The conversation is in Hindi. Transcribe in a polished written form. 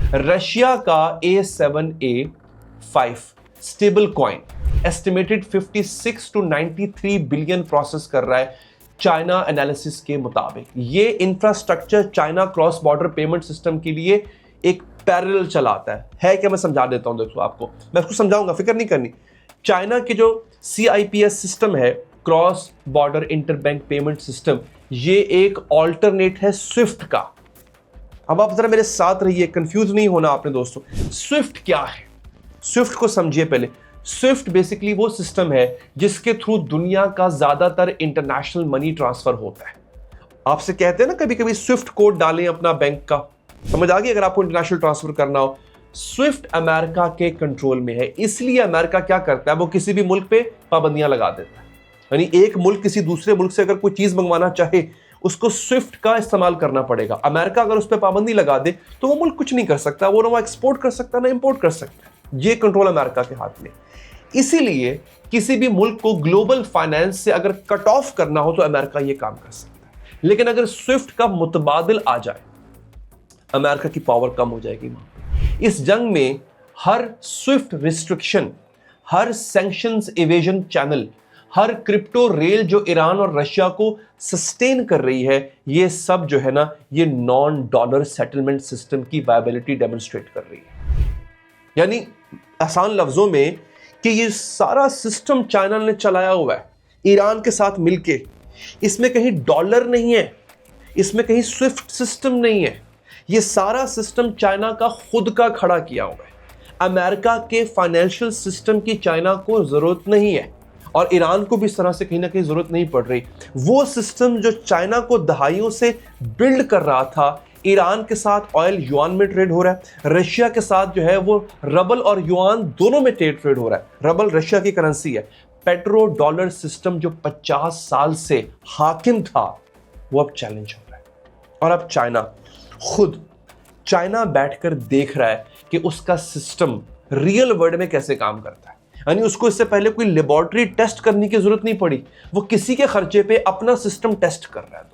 रशिया का A7A5 stable coin estimated 56 to 93 billion process कर रहा है चाइना एनालिसिस के मुताबिक। ये infrastructure China cross border payment system के लिए एक पैरेलल चलाता है क्या? मैं समझा देता हूं, दोस्तों आपको मैं उसको समझाऊंगा, फिक्र नहीं करनी। चाइना की जो CIPS सिस्टम है, cross border interbank payment system, ये एक ऑल्टरनेट है स्विफ्ट का। अब आप जरा मेरे साथ रहिए, कंफ्यूज नहीं होना आपने दोस्तों। स्विफ्ट क्या है? स्विफ्ट को समझिए पहले। स्विफ्ट बेसिकली वो सिस्टम है जिसके थ्रू दुनिया का ज्यादातर इंटरनेशनल मनी ट्रांसफर होता है। आपसे कहते हैं ना कभी कभी स्विफ्ट कोड डालें अपना बैंक का, समझ आ गई? अगर आपको इंटरनेशनल ट्रांसफर करना हो, स्विफ्ट अमेरिका के कंट्रोल में है, इसलिए अमेरिका क्या करता है, वो किसी भी मुल्क पे पाबंदियां लगा देता है। यानी एक मुल्क किसी दूसरे मुल्क से अगर कोई चीज मंगवाना चाहे, उसको स्विफ्ट का इस्तेमाल करना पड़ेगा। अमेरिका अगर उस पर पाबंदी लगा दे तो वो मुल्क कुछ नहीं कर सकता, वो ना वो एक्सपोर्ट कर सकता ना इंपोर्ट कर सकता है। ये कंट्रोल अमेरिका के हाथ में। इसीलिए किसी भी मुल्क को ग्लोबल फाइनेंस से अगर कट ऑफ करना हो तो अमेरिका ये काम कर सकता है। लेकिन अगर स्विफ्ट का मुतबादिल आ जाए, अमेरिका की पावर कम हो जाएगी। इस जंग में हर स्विफ्ट रिस्ट्रिक्शन, हर सैंक्शंस एवेजन चैनल, हर क्रिप्टो रेल जो ईरान और रशिया को सस्टेन कर रही है, ये सब जो है ना, ये नॉन डॉलर सेटलमेंट सिस्टम की वायबिलिटी डेमोन्स्ट्रेट कर रही है। यानी आसान लफ्जों में कि ये सारा सिस्टम चाइना ने चलाया हुआ है ईरान के साथ मिलके। इसमें कहीं डॉलर नहीं है, इसमें कहीं स्विफ्ट सिस्टम नहीं है, ये सारा सिस्टम चाइना का खुद का खड़ा किया हुआ है। अमेरिका के फाइनेंशियल सिस्टम की चाइना को जरूरत नहीं है और ईरान को भी इस तरह से कहीं ना कहीं जरूरत नहीं पड़ रही। वो सिस्टम जो चाइना को दहाइयों से बिल्ड कर रहा था, ईरान के साथ ऑयल युआन में ट्रेड हो रहा है, रशिया के साथ जो है वो रबल और युआन दोनों में ट्रेड हो रहा है। रबल रशिया की करेंसी है। पेट्रो डॉलर सिस्टम जो 50 साल से हाकिम था, वो अब चैलेंज हो रहा है। और अब चाइना बैठकर देख रहा है कि उसका सिस्टम रियल वर्ल्ड में कैसे काम करता है। यानी उसको इससे पहले कोई लेबोरेटरी टेस्ट करने की जरूरत नहीं पड़ी, वो किसी के खर्चे पे अपना सिस्टम टेस्ट कर रहा है।